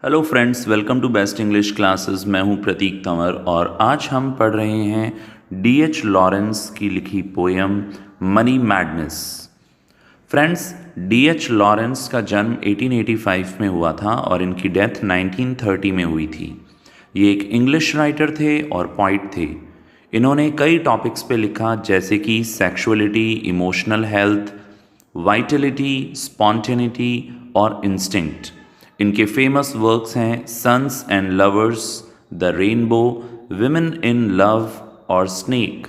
Hello friends, welcome to best English classes. मैं हूं प्रतीक तंवर और आज हम पढ़ रहे हैं डी.एच. लॉरेंस की लिखी poem money madness. Friends, D.H.. Lawrence का जन्म 1885 में हुआ था और इनकी डेथ 1930 में हुई थी। ये एक इंग्लिश राइटर थे और पॉइट थे। इन्होंने कई टॉपिक्स पे लिखा, जैसे कि sexuality, emotional health, vitality, spontaneity और इंस्टिंक्ट। इनके फेमस वर्क्स हैं Sons and Lovers, The Rainbow, Women in Love और स्नेक।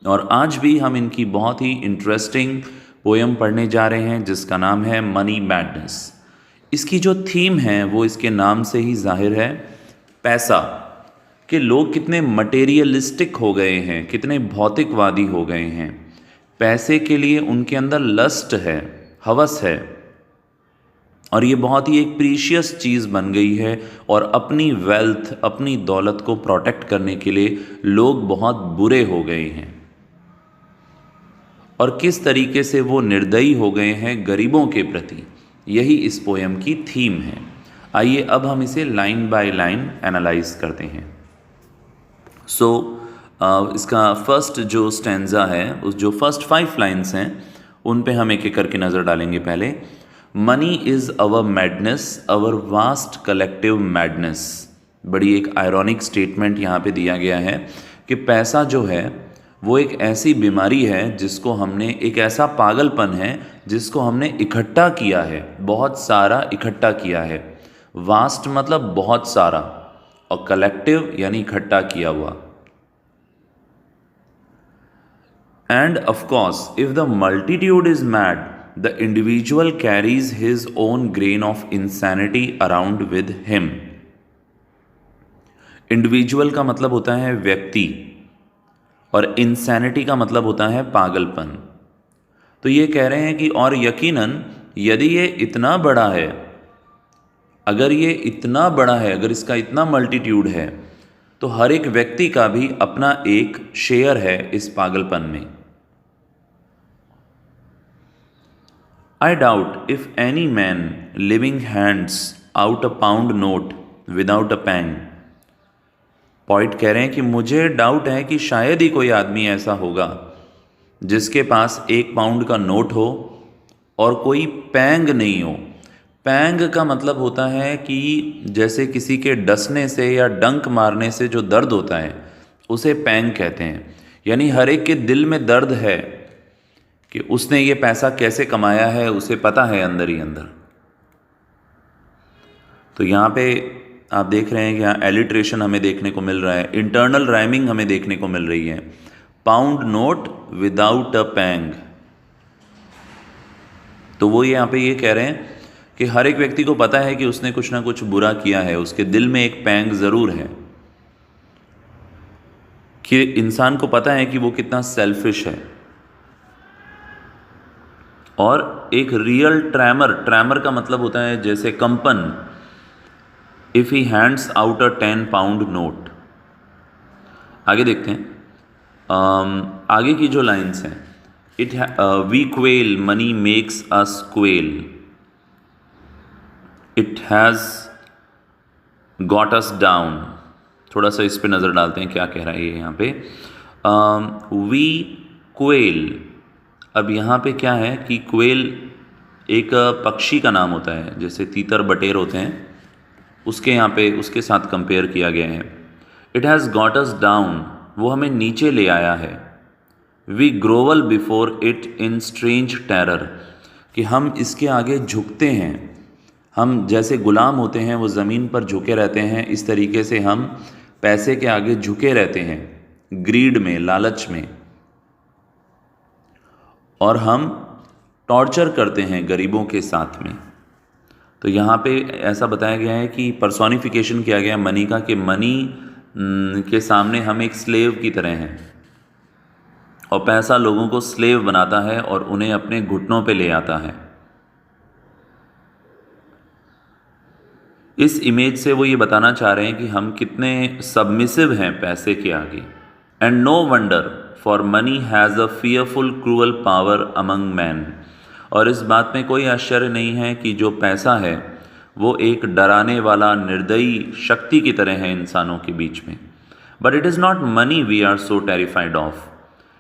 और आज भी हम इनकी बहुत ही इंटरेस्टिंग पोयम पढ़ने जा रहे हैं जिसका नाम है मनी मैडनेस। इसकी जो थीम है वो इसके नाम से ही जाहिर है, पैसा। कि लोग कितने मटेरियलिस्टिक हो गए हैं, कितने भौतिकवादी हो गए हैं। पैसे के लिए उनके अंदर लस्ट है, हवस है, और ये बहुत ही एक प्रीशियस चीज़ बन गई है। और अपनी वेल्थ, अपनी दौलत को प्रोटेक्ट करने के लिए लोग बहुत बुरे हो गए हैं और किस तरीके से वो निर्दयी हो गए हैं गरीबों के प्रति, यही इस पोयम की थीम है। आइए अब हम इसे लाइन बाय लाइन एनालाइज करते हैं। इसका फर्स्ट जो स्टैंजा है, उस जो फर्स्ट 5 लाइन्स हैं उन पे हम एक एक करके नज़र डालेंगे। पहले, money is our madness, our vast collective madness. बड़ी एक आयरॉनिक स्टेटमेंट यहाँ पे दिया गया है कि पैसा जो है वो एक ऐसी बीमारी है जिसको हमने, एक ऐसा पागलपन है जिसको हमने इकट्ठा किया है, बहुत सारा इकट्ठा किया है। वास्ट मतलब बहुत सारा, और कलेक्टिव यानी इकट्ठा किया हुआ। End of course if the multitude is mad, the individual carries his own grain of insanity around with him। Individual का मतलब होता है व्यक्ति और इंसैनिटी का मतलब होता है पागलपन। तो ये कह रहे हैं कि और यकीनन यदि ये इतना बड़ा है, अगर ये इतना बड़ा है, अगर इसका इतना मल्टीट्यूड है, तो हर एक व्यक्ति का भी अपना एक शेयर है इस पागलपन में। I doubt if any man living hands out a pound note without a pang। Point कह रहे हैं कि मुझे डाउट है कि शायद ही कोई आदमी ऐसा होगा जिसके पास 1 पाउंड का नोट हो और कोई पैंग नहीं हो। पैंग का मतलब होता है कि जैसे किसी के डसने से या डंक मारने से जो दर्द होता है उसे पैंग कहते हैं। यानी हर एक के दिल में दर्द है कि उसने ये पैसा कैसे कमाया है, उसे पता है अंदर ही अंदर। तो यहाँ पे आप देख रहे हैं कि यहाँ एलिट्रेशन हमें देखने को मिल रहा है, इंटरनल राइमिंग हमें देखने को मिल रही है। पाउंड नोट विदाउट अ पैंग, तो वो यहाँ पे ये कह रहे हैं कि हर एक व्यक्ति को पता है कि उसने कुछ ना कुछ बुरा किया है, उसके दिल में एक पैंग ज़रूर है, कि इंसान को पता है कि वो कितना सेल्फिश है। और एक रियल ट्रैमर, ट्रैमर का मतलब होता है जैसे कंपन। If he hands out a 10 pound note. आगे देखते हैं, आगे की जो लाइन्स हैं, we quail, money makes us quail, it has got us down. थोड़ा सा इस पे नज़र डालते हैं क्या कह रहा है ये यहाँ पे। वी क्वेल, अब यहाँ पे क्या है कि क्वेल एक पक्षी का नाम होता है, जैसे तीतर बटेर होते हैं, उसके यहाँ पे उसके साथ कंपेयर किया गया है। It has got us down, वो हमें नीचे ले आया है। We grovel before it in strange terror, कि हम इसके आगे झुकते हैं। हम जैसे गुलाम होते हैं, वो ज़मीन पर झुके रहते हैं, इस तरीके से हम पैसे के आगे झुके रहते हैं, ग्रीड में, लालच में। और हम टॉर्चर करते हैं गरीबों के साथ में। तो यहाँ पे ऐसा बताया गया है कि पर्सोनिफिकेशन किया गया मनी का, कि मनी के सामने हम एक स्लेव की तरह हैं और पैसा लोगों को स्लेव बनाता है और उन्हें अपने घुटनों पे ले आता है। इस इमेज से वो ये बताना चाह रहे हैं कि हम कितने सबमिसिव हैं पैसे के आगे। And no wonder for money has a fearful cruel power among man. और इस बात में कोई आश्चर्य नहीं है कि जो पैसा है वो एक डराने वाला निर्दयी शक्ति की तरह है इंसानों के बीच में। But it is not money we are so terrified of,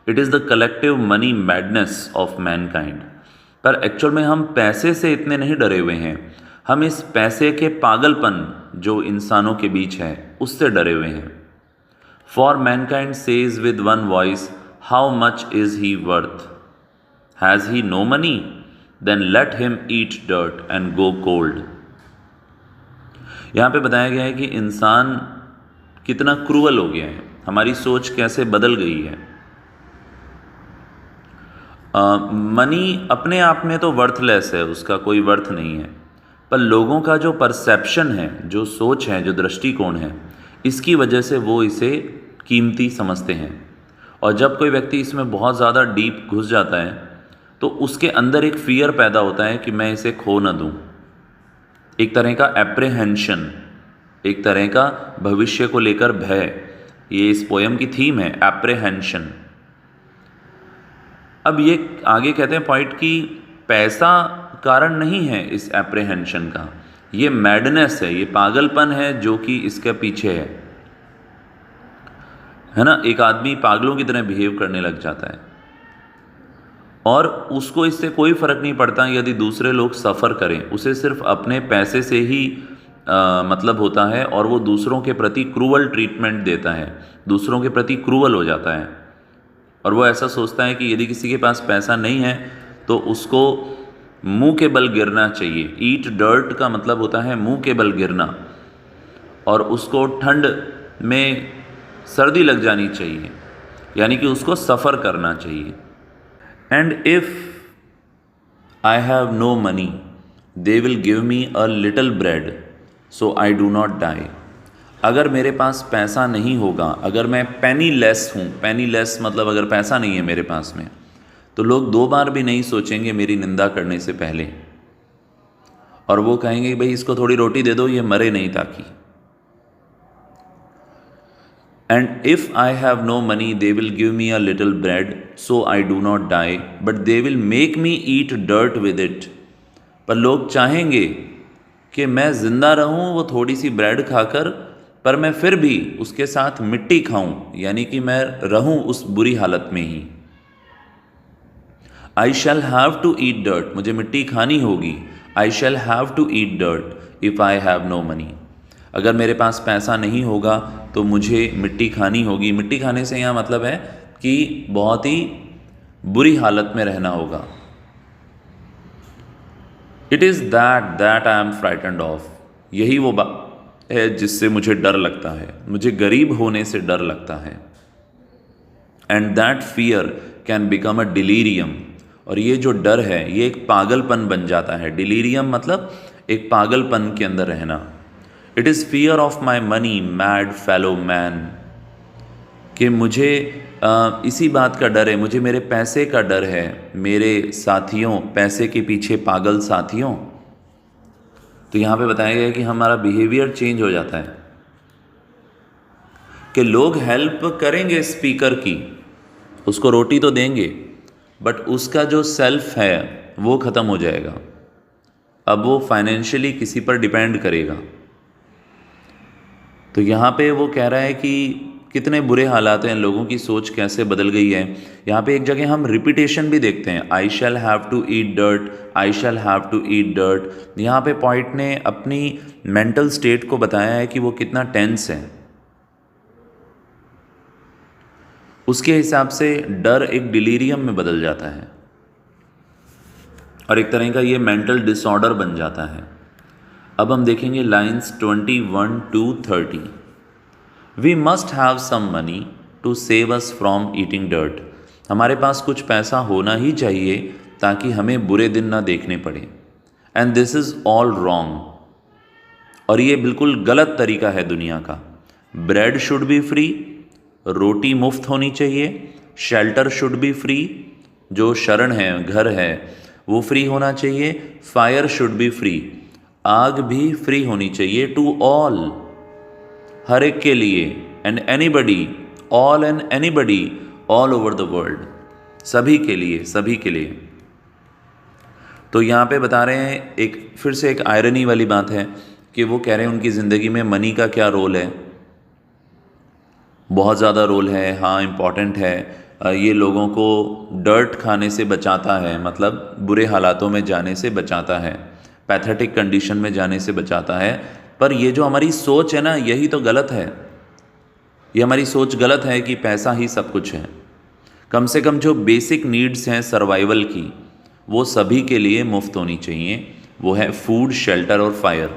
it is the collective money madness of mankind. पर एक्चुअल में हम पैसे से इतने नहीं डरे हुए हैं, हम इस पैसे के पागलपन जो इंसानों के बीच है उससे डरे हुए हैं। For mankind says with one voice, how much is he worth? Has he no money? Then let him eat dirt and go cold. यहाँ पे बताया गया है कि इंसान कितना क्रूअल हो गया है, हमारी सोच कैसे बदल गई है। मनी अपने आप में तो वर्थलेस है, उसका कोई वर्थ नहीं है, पर लोगों का जो परसेप्शन है, जो सोच है, जो दृष्टिकोण है, इसकी वजह से वो इसे कीमती समझते हैं। और जब कोई व्यक्ति इसमें बहुत ज़्यादा डीप घुस जाता है तो उसके अंदर एक फियर पैदा होता है कि मैं इसे खो न दूँ। एक तरह का एप्रीहेंशन, एक तरह का भविष्य को लेकर भय, ये इस पोयम की थीम है, एप्रीहेंशन। अब ये आगे कहते हैं पॉइंट कि पैसा कारण नहीं है इस एप्रीहेंशन का, ये मैडनेस है, ये पागलपन है जो कि इसके पीछे है ना। एक आदमी पागलों की तरह बिहेव करने लग जाता है और उसको इससे कोई फ़र्क नहीं पड़ता यदि दूसरे लोग सफ़र करें, उसे सिर्फ अपने पैसे से ही मतलब होता है और वो दूसरों के प्रति क्रूअल ट्रीटमेंट देता है, दूसरों के प्रति क्रूअल हो जाता है। और वो ऐसा सोचता है कि यदि किसी के पास पैसा नहीं है तो उसको मुंह के बल गिरना चाहिए। ईट डर्ट का मतलब होता है मुंह के बल गिरना, और उसको ठंड में सर्दी लग जानी चाहिए, यानी कि उसको सफ़र करना चाहिए। And if I have no money they will give me a little bread so I do not die. अगर मेरे पास पैसा नहीं होगा, अगर मैं पेनी लेस हूँ, पेनी लेस मतलब अगर पैसा नहीं है मेरे पास में, तो लोग दो बार भी नहीं सोचेंगे मेरी निंदा करने से पहले, और वो कहेंगे भाई इसको थोड़ी रोटी दे दो, ये मरे नहीं ताकि। And if I have no money they will give me a little bread so I do not die but they will make me eat dirt with it. पर लोग चाहेंगे कि मैं ज़िंदा रहूं वो थोड़ी सी ब्रेड खाकर, पर मैं फिर भी उसके साथ मिट्टी खाऊं, यानी कि मैं रहूं उस बुरी हालत में ही। I shall have to eat dirt, मुझे मिट्टी खानी होगी। I shall have to eat dirt if I have no money. अगर मेरे पास पैसा नहीं होगा तो मुझे मिट्टी खानी होगी। मिट्टी खाने से यहाँ मतलब है कि बहुत ही बुरी हालत में रहना होगा। It is that I am frightened of, यही वो बात है जिससे मुझे डर लगता है, मुझे गरीब होने से डर लगता है। And that fear can become a delirium, और ये जो डर है ये एक पागलपन बन जाता है। डिलीरियम मतलब एक पागलपन के अंदर रहना। It is fear of my money mad fellow man, कि मुझे इसी बात का डर है, मुझे मेरे पैसे का डर है, मेरे साथियों, पैसे के पीछे पागल साथियों। तो यहाँ पे बताया गया है कि हमारा बिहेवियर चेंज हो जाता है कि लोग हेल्प करेंगे स्पीकर की, उसको रोटी तो देंगे, बट उसका जो सेल्फ है वो ख़त्म हो जाएगा। अब वो फाइनेंशियली किसी पर डिपेंड करेगा। तो यहाँ पे वो कह रहा है कि कितने बुरे हालात हैं, लोगों की सोच कैसे बदल गई है। यहाँ पे एक जगह हम रिपीटेशन भी देखते हैं, I shall have to eat dirt, I shall have to eat dirt. यहाँ पे पॉइंट ने अपनी मेंटल स्टेट को बताया है कि वो कितना टेंस है। उसके हिसाब से डर एक डिलीरियम में बदल जाता है और एक तरह का ये मेंटल डिसऑर्डर बन जाता है। अब हम देखेंगे lines 21 to 30। We must have some money to save us from eating dirt. हमारे पास कुछ पैसा होना ही चाहिए ताकि हमें बुरे दिन ना देखने पड़े। And this is all wrong, और ये बिल्कुल गलत तरीका है दुनिया का। ब्रेड शुड बी फ्री, रोटी मुफ्त होनी चाहिए। शेल्टर शुड बी फ्री, जो शरण है, घर है, वो फ्री होना चाहिए। फायर शुड बी फ्री, आग भी फ्री होनी चाहिए। टू ऑल, हर एक के लिए। And anybody, all and anybody, all over the world, सभी के लिए, सभी के लिए। तो यहाँ पे बता रहे हैं, एक फिर से एक आयरनी वाली बात है कि वो कह रहे हैं उनकी ज़िंदगी में मनी का क्या रोल है। बहुत ज़्यादा रोल है, हाँ इम्पॉर्टेंट है। ये लोगों को डर्ट खाने से बचाता है, मतलब बुरे हालातों में जाने से बचाता है, पैथेटिक कंडीशन में जाने से बचाता है। पर ये जो हमारी सोच है ना, यही तो गलत है। ये हमारी सोच गलत है कि पैसा ही सब कुछ है। कम से कम जो बेसिक नीड्स हैं सर्वाइवल की, वो सभी के लिए मुफ्त होनी चाहिए। वो है फूड, शेल्टर और फायर।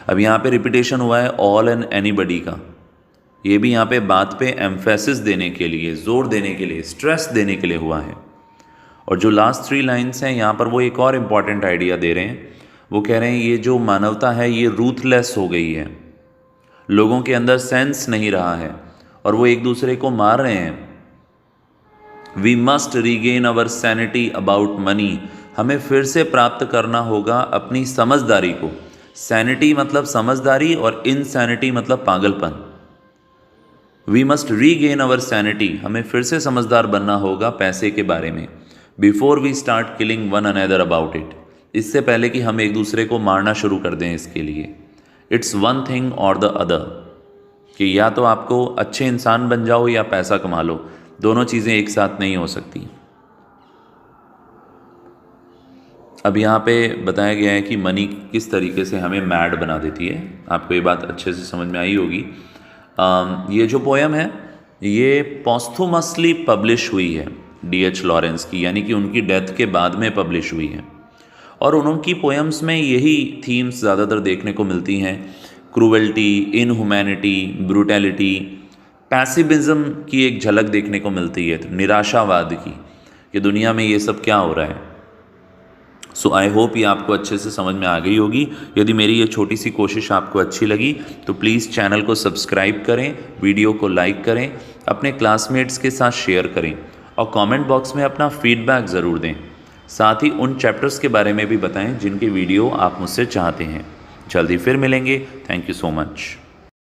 अब यहाँ पे रिपीटेशन हुआ है ऑल एंड एनीबडी का। ये भी यहाँ पे बात पे एम्फेसिस देने के लिए, जोर देने के लिए, स्ट्रेस देने के लिए हुआ है। और जो लास्ट 3 लाइन्स हैं यहाँ पर, वो एक और इम्पॉर्टेंट आइडिया दे रहे हैं। वो कह रहे हैं ये जो मानवता है ये रूथलेस हो गई है, लोगों के अंदर सेंस नहीं रहा है और वो एक दूसरे को मार रहे हैं। We must regain our sanity about money. हमें फिर से प्राप्त करना होगा अपनी समझदारी को। सैनिटी मतलब समझदारी और इनसैनिटी मतलब पागलपन। We must regain our sanity, हमें फिर से समझदार बनना होगा पैसे के बारे में। Before we start killing one another about it, इससे पहले कि हम एक दूसरे को मारना शुरू कर दें इसके लिए। इट्स वन थिंग और द अदर, कि या तो आपको अच्छे इंसान बन जाओ या पैसा कमा लो, दोनों चीज़ें एक साथ नहीं हो सकती। अब यहाँ पे बताया गया है कि मनी किस तरीके से हमें मैड बना देती है। आपको ये बात अच्छे से समझ में आई होगी। ये जो पोएम है ये पोस्थुमसली पब्लिश हुई है D.H. लॉरेंस की, यानी कि उनकी डेथ के बाद में पब्लिश हुई है। और उनकी पोएम्स में यही थीम्स ज़्यादातर देखने को मिलती हैं। क्रूएल्टी, इनह्यूमैनिटी, ब्रूटैलिटी, पैसिविज्म की एक झलक देखने को मिलती है, निराशावाद की, कि दुनिया में ये सब क्या हो रहा है। सो आई होप ये आपको अच्छे से समझ में आ गई होगी। यदि मेरी ये छोटी सी कोशिश आपको अच्छी लगी तो प्लीज़ चैनल को सब्सक्राइब करें, वीडियो को लाइक करें, अपने क्लासमेट्स के साथ शेयर करें और कमेंट बॉक्स में अपना फीडबैक ज़रूर दें। साथ ही उन चैप्टर्स के बारे में भी बताएं जिनके वीडियो आप मुझसे चाहते हैं। जल्दी फिर मिलेंगे। Thank you so much.